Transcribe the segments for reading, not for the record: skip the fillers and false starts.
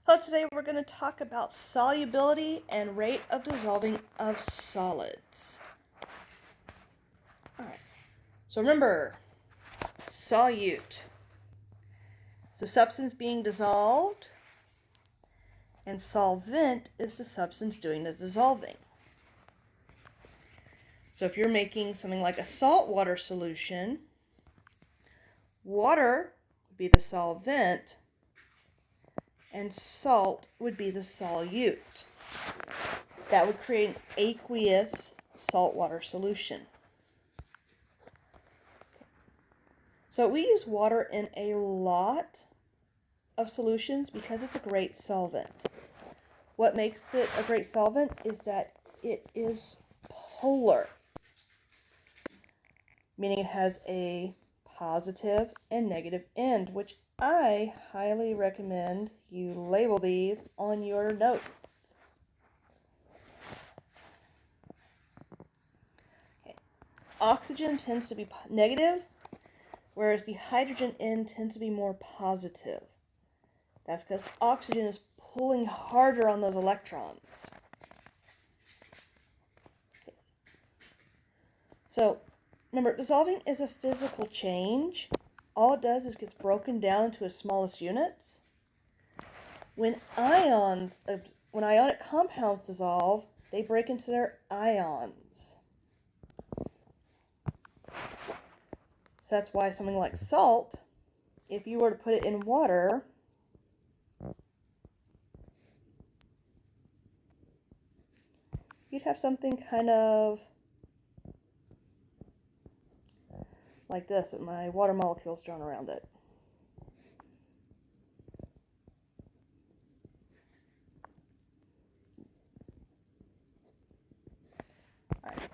So today we're going to talk about solubility and rate of dissolving of solids. Alright, so remember, solute is the substance being dissolved, and solvent is the substance doing the dissolving. So if you're making something like a saltwater solution, water would be the solvent, and salt would be the solute. That would create an aqueous saltwater solution. So we use water in a lot of solutions because it's a great solvent. What makes it a great solvent is that it is polar, meaning it has a positive and negative end, which I highly recommend you label these on your notes. Okay. Oxygen tends to be negative, whereas the hydrogen end tends to be more positive. That's because oxygen is pulling harder on those electrons. Okay. So, remember, dissolving is a physical change. All it does is gets broken down into its smallest units. When ionic compounds dissolve, they break into their ions. So that's why something like salt, if you were to put it in water, you'd have something kind of like this with my water molecules drawn around it. Alright.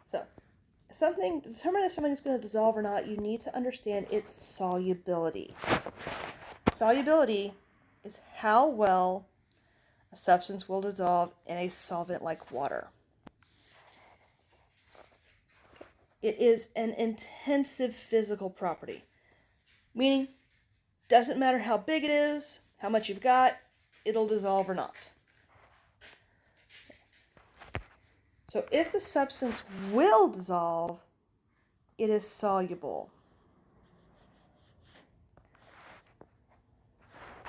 So, to determine if something is going to dissolve or not, you need to understand its solubility. Solubility is how well a substance will dissolve in a solvent like water. It is an intensive physical property, meaning doesn't matter how big it is, how much you've got, it'll dissolve or not. So if the substance will dissolve, it is soluble.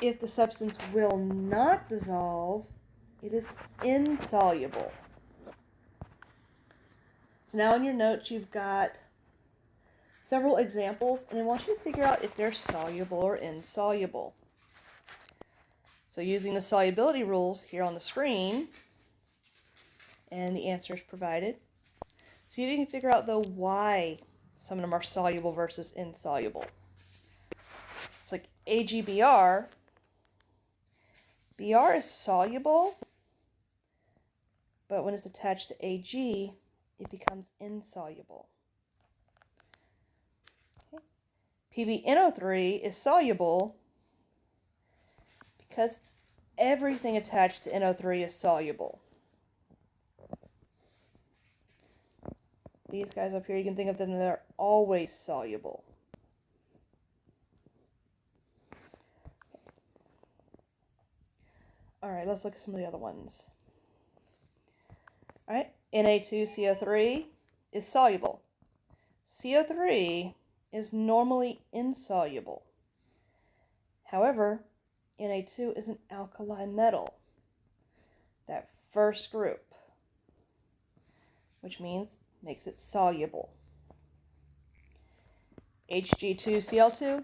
If the substance will not dissolve, it is insoluble. So now in your notes you've got several examples, and I want you to figure out if they're soluble or insoluble. So using the solubility rules here on the screen, and the answers provided, see if you can figure out though why some of them are soluble versus insoluble. It's like AgBr. Br is soluble, but when it's attached to Ag, it becomes insoluble. Okay. PbNO3 is soluble because everything attached to NO3 is soluble. These guys up here, you can think of them, they're always soluble. Alright, let's look at some of the other ones. Alright, Na2CO3 is soluble. CO3 is normally insoluble. However, Na2 is an alkali metal, that first group, which means makes it soluble. Hg2Cl2,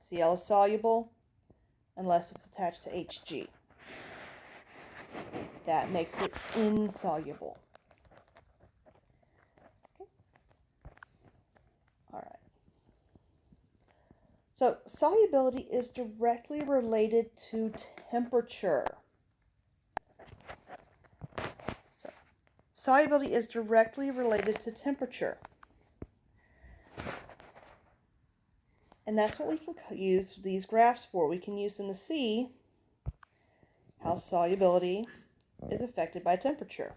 Cl is soluble unless it's attached to Hg. That makes it insoluble. Okay. All right. So solubility is directly related to temperature. So, solubility is directly related to temperature. And that's what we can use these graphs for. We can use them to see how solubility is affected by temperature.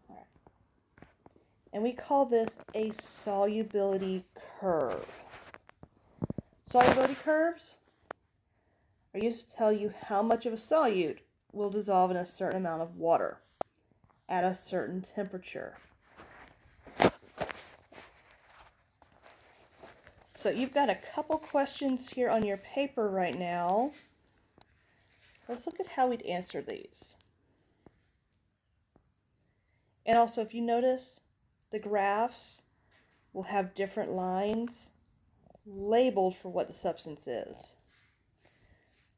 All right. And we call this a solubility curve. Solubility curves are used to tell you how much of a solute will dissolve in a certain amount of water at a certain temperature. So you've got a couple questions here on your paper right now. Let's look at how we'd answer these. And also, if you notice, the graphs will have different lines labeled for what the substance is.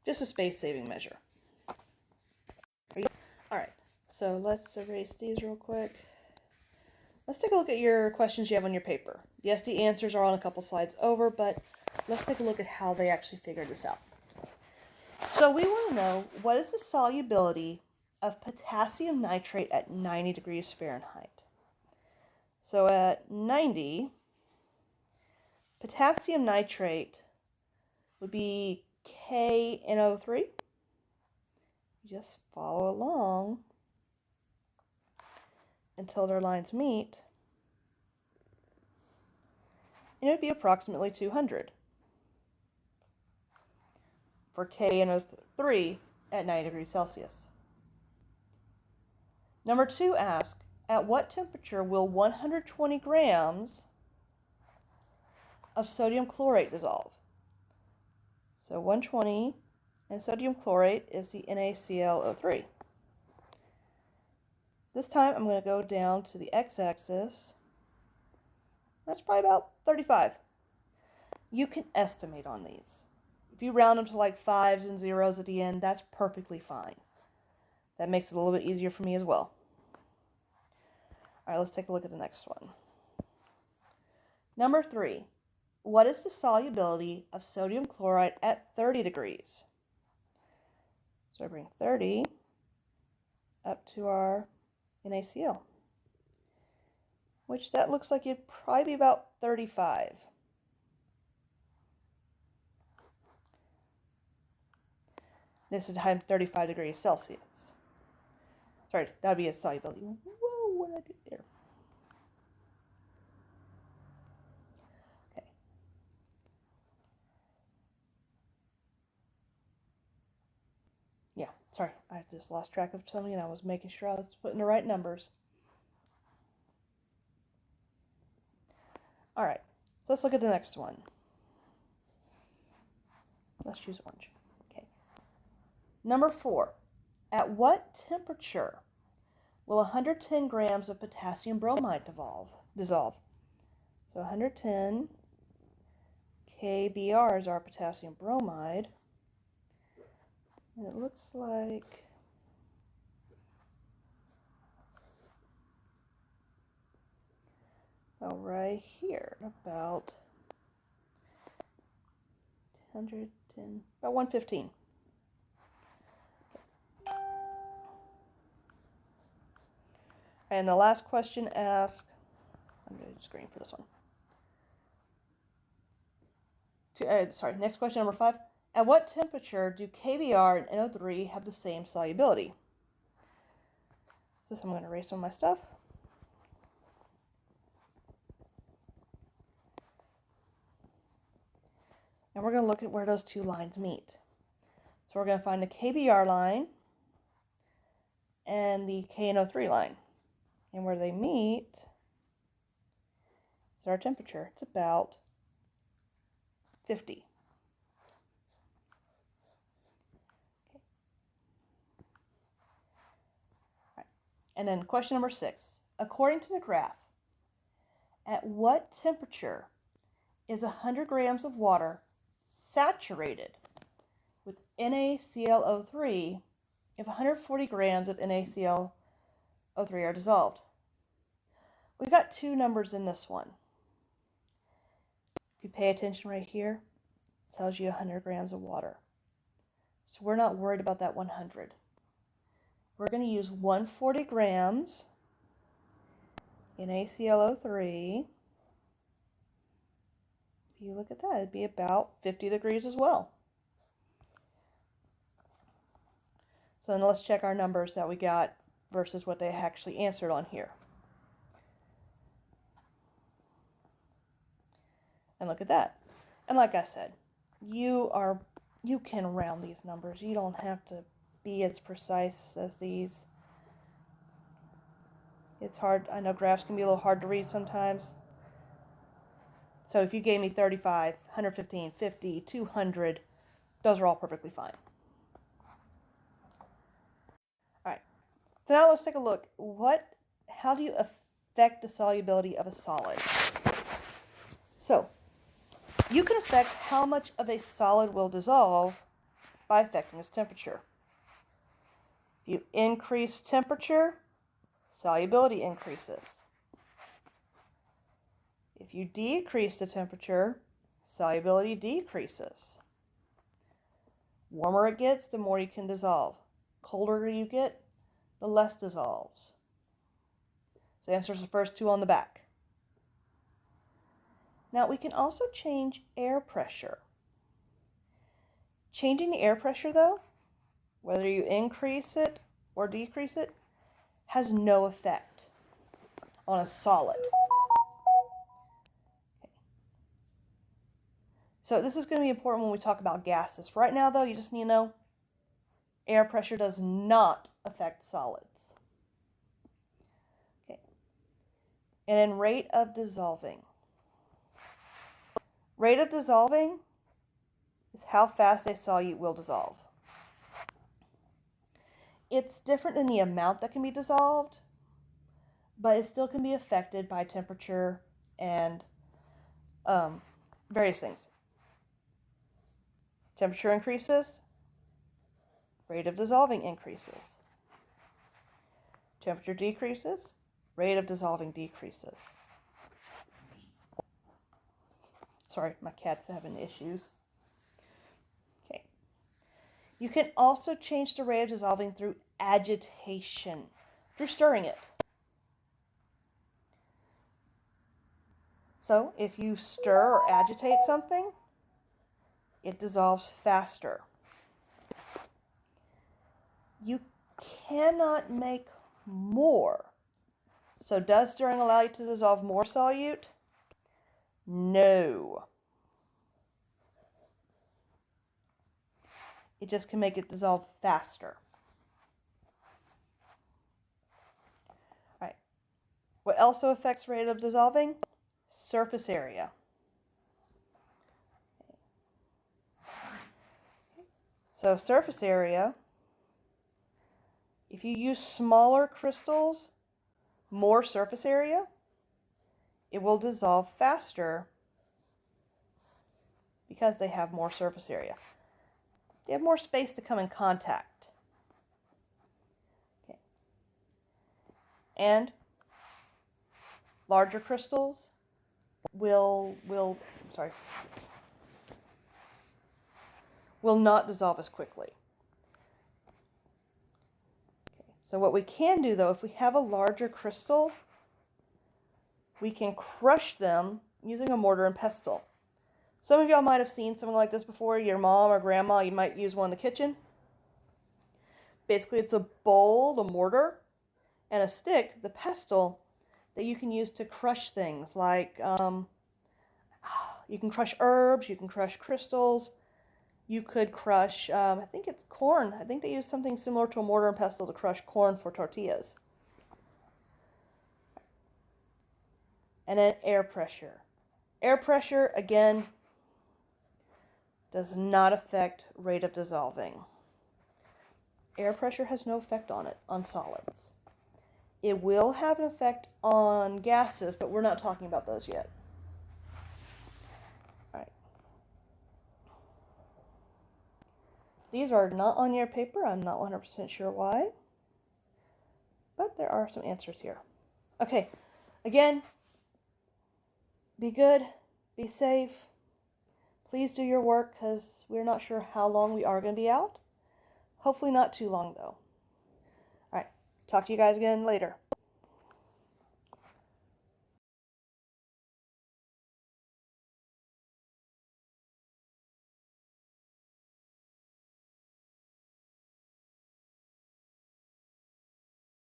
Just a space-saving measure. Alright, so let's erase these real quick. Let's take a look at your questions you have on your paper. Yes, the answers are on a couple slides over, but let's take a look at how they actually figured this out. So we want to know, what is the solubility of potassium nitrate at 90 degrees Fahrenheit? So at 90, potassium nitrate would be KNO3. Just follow along until their lines meet, and it would be approximately 200 for KNO3 at 90 degrees Celsius. Number 2 asks, at what temperature will 120 grams of sodium chlorate dissolve? So 120, and sodium chlorate is the NaClO3. This time I'm going to go down to the x-axis. That's probably about 35. You can estimate on these. If you round them to like 5s and 0s at the end, that's perfectly fine. That makes it a little bit easier for me as well. All right, let's take a look at the next one. Number 3, what is the solubility of sodium chloride at 30 degrees? So I bring 30 up to our NaCl, which that looks like it'd probably be about 35. This would have 35 degrees Celsius. Sorry, that would be a solubility. Whoa, what did I do there? Okay. Yeah, sorry, I just lost track of something and I was making sure I was putting the right numbers. All right, so let's look at the next one. Let's choose orange. Okay. Number 4, at what temperature will 110 grams of potassium bromide dissolve? So 110 kBr is our potassium bromide. And it looks like right here, about 110, about 115. And the last question asks, I'm going to screen for this one. Next question, number 5. At what temperature do KBr and NO3 have the same solubility? So I'm going to erase some of my stuff. And we're going to look at where those two lines meet. So we're going to find the KBr line and the KNO3 line. And where they meet is our temperature. It's about 50. Okay. All right. And then question number 6. According to the graph, at what temperature is 100 grams of water saturated with NaClO3 if 140 grams of NaClO3 are dissolved? We've got two numbers in this one. If you pay attention right here, it tells you 100 grams of water. So we're not worried about that 100. We're going to use 140 grams NaClO3. If you look at that, it'd be about 50 degrees as well. So then let's check our numbers that we got versus what they actually answered on here. And look at that. And like I said, you can round these numbers. You don't have to be as precise as these. It's hard. I know graphs can be a little hard to read sometimes. So if you gave me 35, 115, 50, 200, those are all perfectly fine. All right. So now let's take a look. How do you affect the solubility of a solid? So you can affect how much of a solid will dissolve by affecting its temperature. If you increase temperature, solubility increases. If you decrease the temperature, solubility decreases. Warmer it gets, the more you can dissolve. Colder you get, the less dissolves. So answers the first two on the back. Now we can also change air pressure. Changing the air pressure though, whether you increase it or decrease it, has no effect on a solid. Okay. So this is going to be important when we talk about gases. Right now though, you just need to know air pressure does not affect solids. Okay. And then rate of dissolving. Rate of dissolving is how fast a solute will dissolve. It's different in the amount that can be dissolved, but it still can be affected by temperature and various things. Temperature increases, rate of dissolving increases. Temperature decreases, rate of dissolving decreases. Sorry, my cat's having issues. Okay. You can also change the rate of dissolving through agitation, through stirring it. So if you stir or agitate something, it dissolves faster. You cannot make more. So does stirring allow you to dissolve more solute? No. It just can make it dissolve faster. All right. What also affects rate of dissolving? Surface area. So surface area, if you use smaller crystals, more surface area, it will dissolve faster because they have more surface area. They have more space to come in contact. Okay. And larger crystals will not dissolve as quickly. Okay. So what we can do though, if we have a larger crystal, we can crush them using a mortar and pestle. Some of y'all might have seen something like this before. Your mom or grandma, you might use one in the kitchen. Basically, it's a bowl, a mortar, and a stick, the pestle, that you can use to crush things like you can crush herbs, you can crush crystals, you could crush, I think it's corn. I think they use something similar to a mortar and pestle to crush corn for tortillas. And then air pressure. Air pressure, again, does not affect rate of dissolving. Air pressure has no effect on it, on solids. It will have an effect on gases, but we're not talking about those yet. All right. These are not on your paper. I'm not 100% sure why, but there are some answers here. Okay, again, be good, be safe. Please do your work because we're not sure how long we are going to be out. Hopefully not too long though. All right, talk to you guys again later.